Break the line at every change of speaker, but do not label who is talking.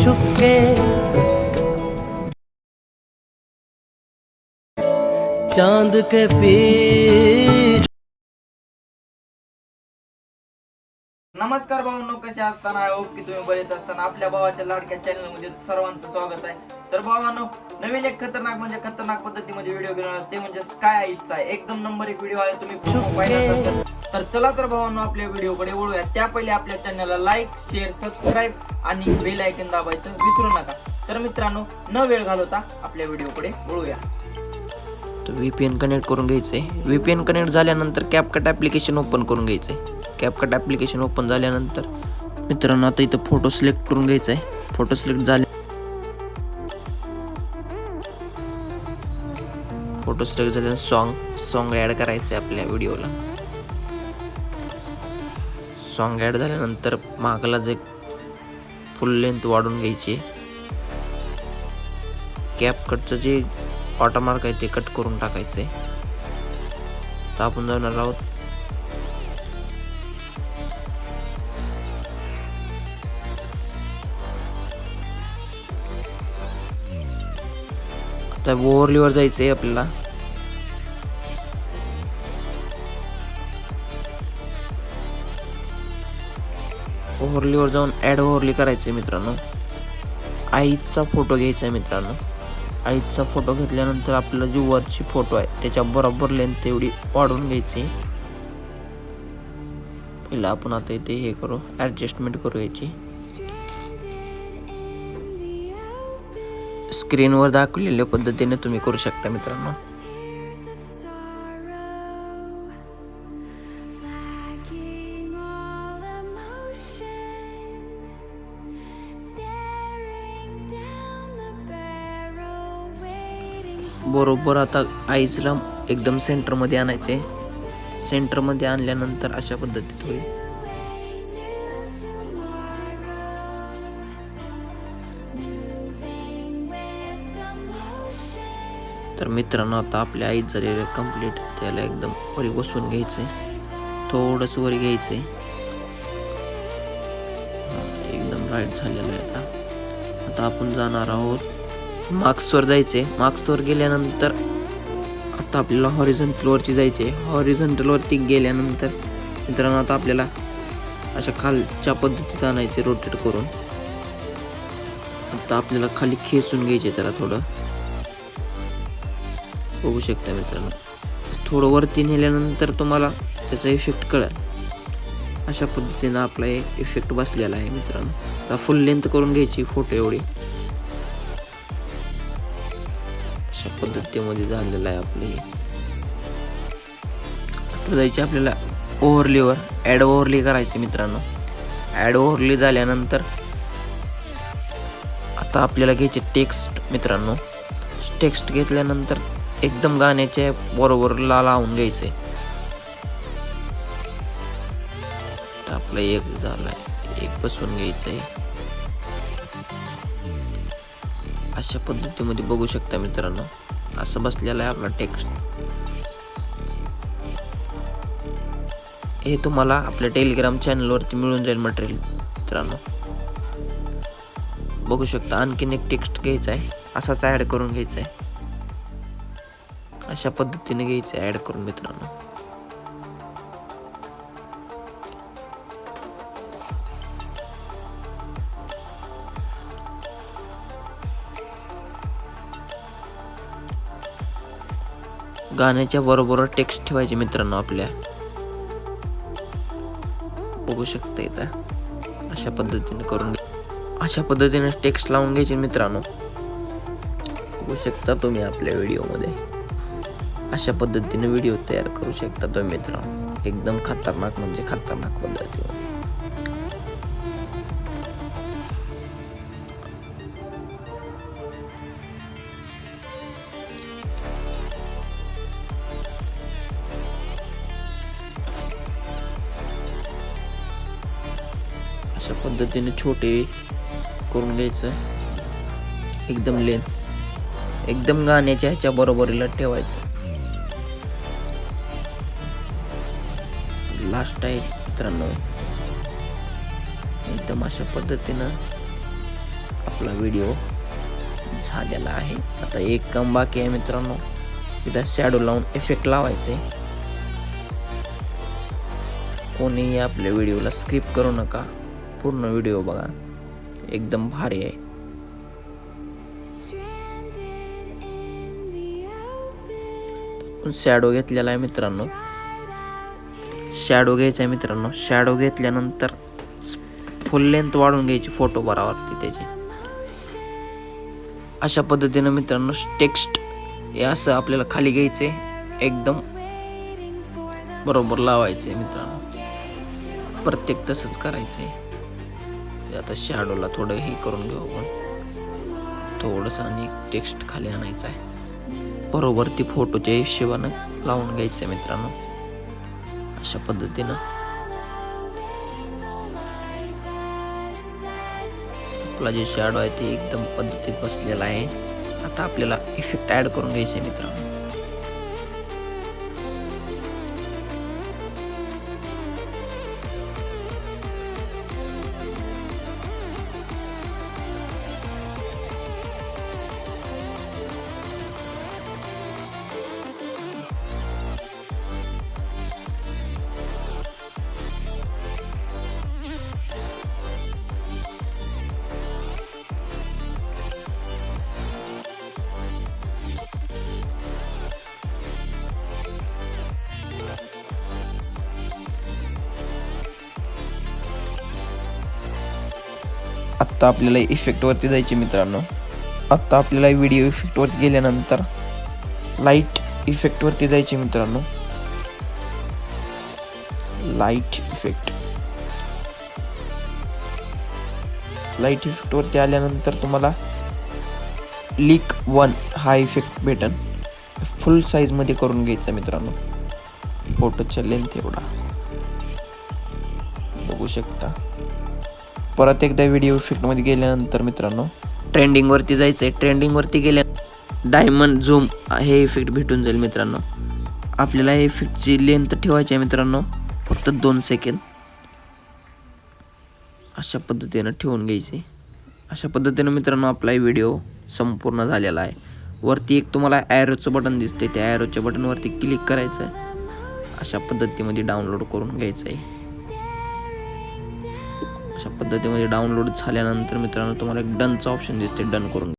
छुपके चांद के पीछे।
नमस्कार भावांनो, कसे असताना आय होप की तुम्ही बरेच असताना आपल्या भावाच्या लाडक्या चॅनल मध्ये सर्वांचं स्वागत आहे. तर भावांनो, नवीन एक खतरनाक म्हणजे खतरनाक पद्धतीमध्ये व्हिडिओ घेऊन आलो, ते म्हणजे स्काय आईचा एकदम नंबर एक व्हिडिओ आहे. तुम्ही पूर्ण पाहिलाच असेल. तर चला तर भावांनो, आपल्या व्हिडिओकडे वळूया. त्या पहिले आपल्या चॅनलला लाईक, शेअर, सबस्क्राईब आणि बेल आयकॉन दाबायचं विसरू नका. तर मित्रांनो, न वेळ घालवता आपल्या व्हिडिओकडे वळूया.
तर VPN कनेक्ट करून घ्यायचं आहे. VPN कनेक्ट झाल्यानंतर कॅपकट ॲप्लिकेशन ओपन करून घ्यायचं आहे. कॅपकट ॲप्लिकेशन ओपन झाल्यानंतर मित्रांनो आता इथं फोटो सिलेक्ट करून घ्यायचा आहे. फोटो सिलेक्ट झाले फोटो सिलेक्ट झाल्यानंतर सॉन्ग ॲड करायचं आहे आपल्या व्हिडिओला. सॉन्ग ॲड झाल्यानंतर मागला जे फुल लेंथ वाढून घ्यायची. कॅपकटचं जे वॉटरमार्क आहे ते कट करून टाकायचं आहे. तर आपण जाणार आहोत आता ओव्हरलीवर जायचं आहे आपल्याला. ओव्हरलीवर जाऊन ॲड ओव्हरली करायचं आहे मित्रांनो. आईचा फोटो घ्यायचा आहे मित्रांनो. आईचा फोटो घेतल्यानंतर आपला जी वरची फोटो आहे त्याच्या बरोबर लेंथ तेवढी वाढवून घ्यायची. पहिला आपण आता इथे हे करू, ॲडजस्टमेंट करू याची. स्क्रीनवर दाखवलेल्या पद्धतीने तुम्ही करू शकता मित्रांनो. बरोबर आता आईजला एकदम सेंटरमध्ये आणायचे. सेंटरमध्ये आणल्यानंतर अशा पद्धतीत होईल. तर मित्रांनो आता आपल्या आई झालेलं कंप्लीट. त्याला एकदम वरी बसवून घ्यायचंय, थोडंसं वरी घ्यायचंय. एकदम राईट झालेलं आहे. आता आपण जाणार आहोत मार्क्सवर जायचे. मार्क्सवर गेल्यानंतर आता आपल्याला हॉरिझॉन्टलवरची जायचे. हॉरिझॉन्टलवरती गेल्यानंतर मित्रांनो आता आपल्याला अशा खालच्या पद्धतीत आणायचे रोटेट करून. आता आपल्याला खाली खेचून घ्यायचे त्याला थोडं. बघू शकता मित्रांनो, थोडं वरती नेल्यानंतर तुम्हाला त्याचा इफेक्ट कळेल. अशा पद्धतीनं आपला एक इफेक्ट बसलेला आहे मित्रांनो. आता फुल लेंथ करून घ्यायची फोटो एवढी. अशा पद्धतीमध्ये झालेलं आहे आपले. आता जायचे आपल्याला ओव्हरलीवर, ॲड ओव्हरली करायची मित्रांनो. ॲड ओव्हरली झाल्यानंतर आता आपल्याला घ्यायचे टेक्स्ट मित्रांनो. टेक्स्ट घेतल्यानंतर एकदम गाण्याच्या बरोबर लावून घ्यायचे. आपला एक झालाय, एक बसवून घ्यायचंय. अशा पद्धतीमध्ये बघू शकता मित्रांनो, असं बसलेला आहे आपला टेक्स्ट. हे तुम्हाला आपल्या टेलिग्राम चॅनलवरती मिळून जाईल मटेरियल मित्रांनो. बघू शकता. आणखीन एक टेक्स्ट घ्यायचा आहे, असाच ॲड करून घ्यायचा आहे. अशा पद्धतीने घ्यायचं ॲड करून मित्रांनो. गाण्याच्या बरोबर टेक्स्ट ठेवायचे मित्रांनो आपल्या. बघू शकता इथं अशा पद्धतीने करून अशा पद्धतीने टेक्स्ट लावून घ्यायचे मित्रांनो. बघू शकता तुम्ही आपल्या व्हिडिओमध्ये अशा पद्धतीने व्हिडिओ तयार करू शकता तुम्ही मित्रांनो. एकदम खतरनाक म्हणजे खतरनाक पद्धतीने. अशा पद्धतीने छोटे करून घ्यायचं. एकदम लेंथ एकदम गाण्याच्या ह्याच्या बरोबरीला ठेवायचं. लास्ट आहे मित्रांनो. एकदम अशा पद्धतीनं आपला व्हिडिओ झालेला आहे. आता एक काम बाकी आहे मित्रांनो, इथं शॅडो लावून इफेक्ट लावायचे. कोणीही आपल्या व्हिडिओला स्किप करू नका, पूर्ण व्हिडिओ बघा, एकदम भारी आहे. शॅडो घेतलेला आहे मित्रांनो, शॅडो घ्यायचा आहे मित्रांनो. शॅडो घेतल्यानंतर फुल लेंथ वाढून घ्यायची फोटो बरावरती त्याची. अशा पद्धतीनं मित्रांनो टेक्स्ट हे असं आपल्याला खाली घ्यायचे, एकदम बरोबर लावायचे मित्रांनो. प्रत्येक तसंच करायचंय. आता शॅडोला थोडं हे करून घेऊ आपण, थोडंसं आणि टेक्स्ट खाली आणायचं आहे. बरोबर ती फोटोच्या हिशोबानं लावून घ्यायचं मित्रांनो. अशा पद्धतीनं आपला जे शॅडो आहे ते एकदम पद्धतीत बसलेला आहे. आता आपल्याला इफेक्ट ऍड करून घ्यायचे मित्रांनो. आत्ता आपल्याला इफेक्टवरती जायचे मित्रांनो. आत्ता आपल्याला व्हिडिओ इफेक्टवरती गेल्यानंतर लाईट इफेक्टवरती जायचे मित्रांनो. लाईट इफेक्टवरती आल्यानंतर तुम्हाला लीक 1 हा इफेक्ट भेटन. फुल साईजमध्ये करून घ्यायचा मित्रांनो. फोटोच्या लेंथ एवढा बघू शकता. परत एकदा व्हिडिओ इफेक्टमध्ये गेल्यानंतर मित्रांनो ट्रेंडिंगवरती जायचं आहे. ट्रेंडिंगवरती गेल्या डायमंड झूम हे इफेक्ट भेटून जाईल मित्रांनो. आपल्याला हे इफेक्टची लेंथ ठेवायची आहे मित्रांनो फक्त 2 सेकंद. अशा पद्धतीनं ठेवून घ्यायचे. अशा पद्धतीनं मित्रांनो आपला व्हिडिओ संपूर्ण झालेला आहे. वरती एक तुम्हाला ॲरोचं बटन दिसते, त्या ॲरोच्या बटनवरती क्लिक करायचं आहे. अशा पद्धतीमध्ये डाउनलोड करून घ्यायचं आहे. अशा पद्धतीमध्ये डाउनलोड झाल्यानंतर मित्रांनो तुम्हाला एक डनचा ऑप्शन दिसते, डन करून